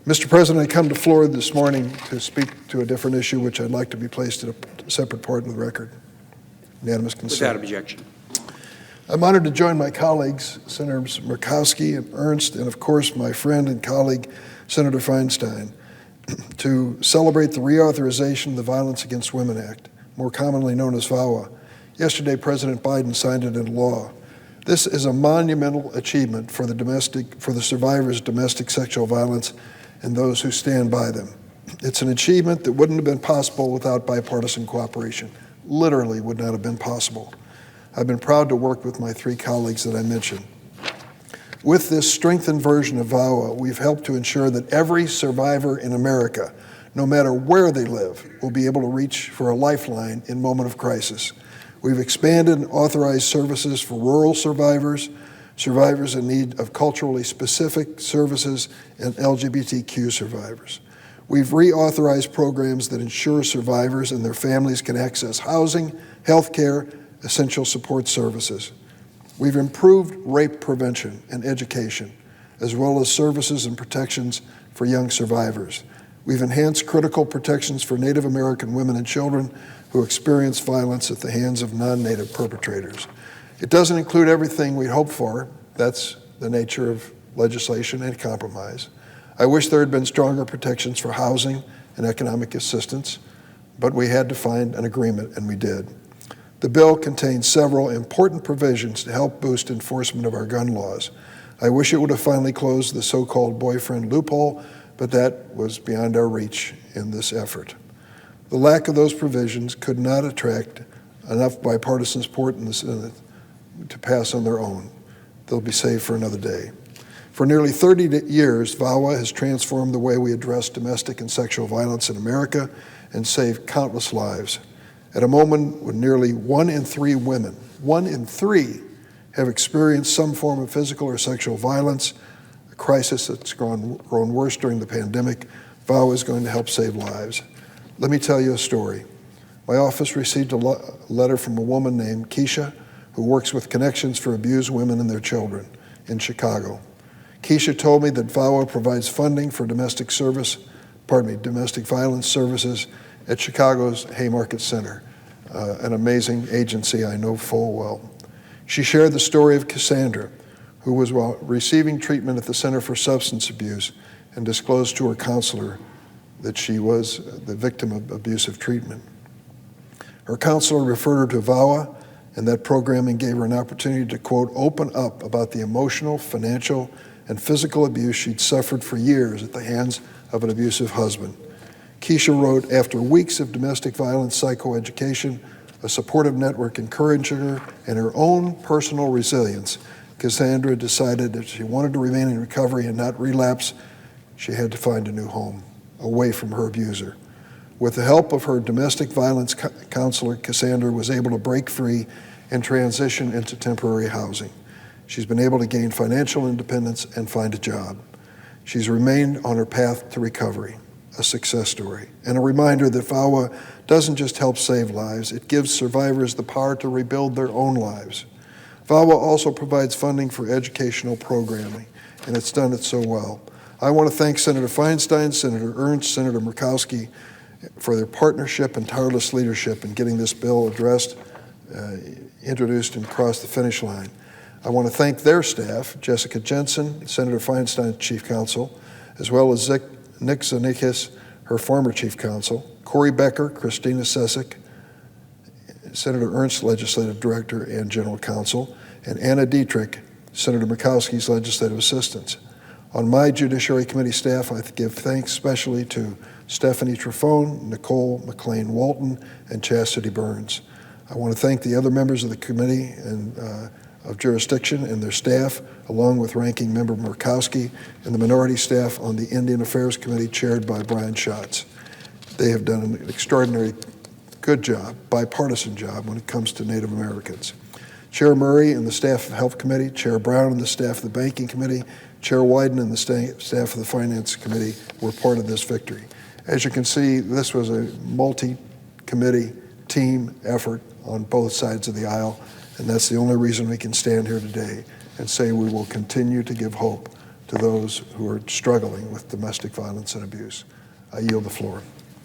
Mr. President, I come to floor this morning to speak to a different issue, which I'd like to be placed in a separate part of the record. Unanimous consent. Without objection. I'm honored to join my colleagues, Senators Murkowski and Ernst, and of course my friend and colleague, Senator Feinstein, to celebrate the Reauthorization of the Violence Against Women Act, more commonly known as VAWA. Yesterday, President Biden signed it into law. This is a monumental achievement for the survivors of domestic sexual violence and those who stand by them. It's an achievement that wouldn't have been possible without bipartisan cooperation. Literally would not have been possible. I've been proud to work with my three colleagues that I mentioned. With this strengthened version of VAWA, we've helped to ensure that every survivor in America, no matter where they live, will be able to reach for a lifeline in moment of crisis. We've expanded and authorized services for rural survivors, survivors in need of culturally specific services, and LGBTQ survivors. We've reauthorized programs that ensure survivors and their families can access housing, health care, essential support services. We've improved rape prevention and education, as well as services and protections for young survivors. We've enhanced critical protections for Native American women and children who experience violence at the hands of non-Native perpetrators. It doesn't include everything we'd hoped for. That's the nature of legislation and compromise. I wish there had been stronger protections for housing and economic assistance, but we had to find an agreement, and we did. The bill contains several important provisions to help boost enforcement of our gun laws. I wish it would have finally closed the so-called boyfriend loophole, but that was beyond our reach in this effort. The lack of those provisions could not attract enough bipartisan support in the Senate to pass on their own. They'll be saved for another day. For nearly 30 years, VAWA has transformed the way we address domestic and sexual violence in America and saved countless lives. At a moment when nearly 1 in 3 women, 1 in 3, have experienced some form of physical or sexual violence, a crisis that's grown worse during the pandemic, VAWA is going to help save lives. Let me tell you a story. My office received a letter from a woman named Keisha, who works with Connections for Abused Women and Their Children in Chicago. Keisha told me that VAWA provides funding for domestic violence services at Chicago's Haymarket Center, an amazing agency I know full well. She shared the story of Cassandra, who was receiving treatment at the Center for Substance Abuse, and disclosed to her counselor that she was the victim of abusive treatment. Her counselor referred her to VAWA, and that programming gave her an opportunity to, quote, open up about the emotional, financial, and physical abuse she'd suffered for years at the hands of an abusive husband. Keisha wrote, after weeks of domestic violence psychoeducation, a supportive network encouraging her, and her own personal resilience, Cassandra decided that if she wanted to remain in recovery and not relapse, she had to find a new home, away from her abuser. With the help of her domestic violence counselor, Cassandra was able to break free and transition into temporary housing. She's been able to gain financial independence and find a job. She's remained on her path to recovery, a success story, and a reminder that VAWA doesn't just help save lives, it gives survivors the power to rebuild their own lives. VAWA also provides funding for educational programming, and it's done it so well. I want to thank Senator Feinstein, Senator Ernst, Senator Murkowski for their partnership and tireless leadership in getting this bill addressed, introduced, and crossed the finish line. I want to thank their staff, Jessica Jensen, Senator Feinstein's chief counsel, as well as Nick Zanikis, her former chief counsel, Corey Becker, Christina Sessick, Senator Ernst, legislative director and general counsel, and Anna Dietrich, Senator Murkowski's legislative assistant. On my Judiciary Committee staff, I give thanks especially to Stephanie Trefone, Nicole McLean-Walton, and Chastity Burns. I want to thank the other members of the committee and of jurisdiction and their staff, along with Ranking Member Murkowski and the minority staff on the Indian Affairs Committee chaired by Brian Schatz. They have done an extraordinary good job, bipartisan job, when it comes to Native Americans. Chair Murray and the staff of the Health Committee, Chair Brown and the staff of the Banking Committee, Chair Wyden and the staff of the Finance Committee were part of this victory. As you can see, this was a multi-committee team effort on both sides of the aisle, and that's the only reason we can stand here today and say we will continue to give hope to those who are struggling with domestic violence and abuse. I yield the floor.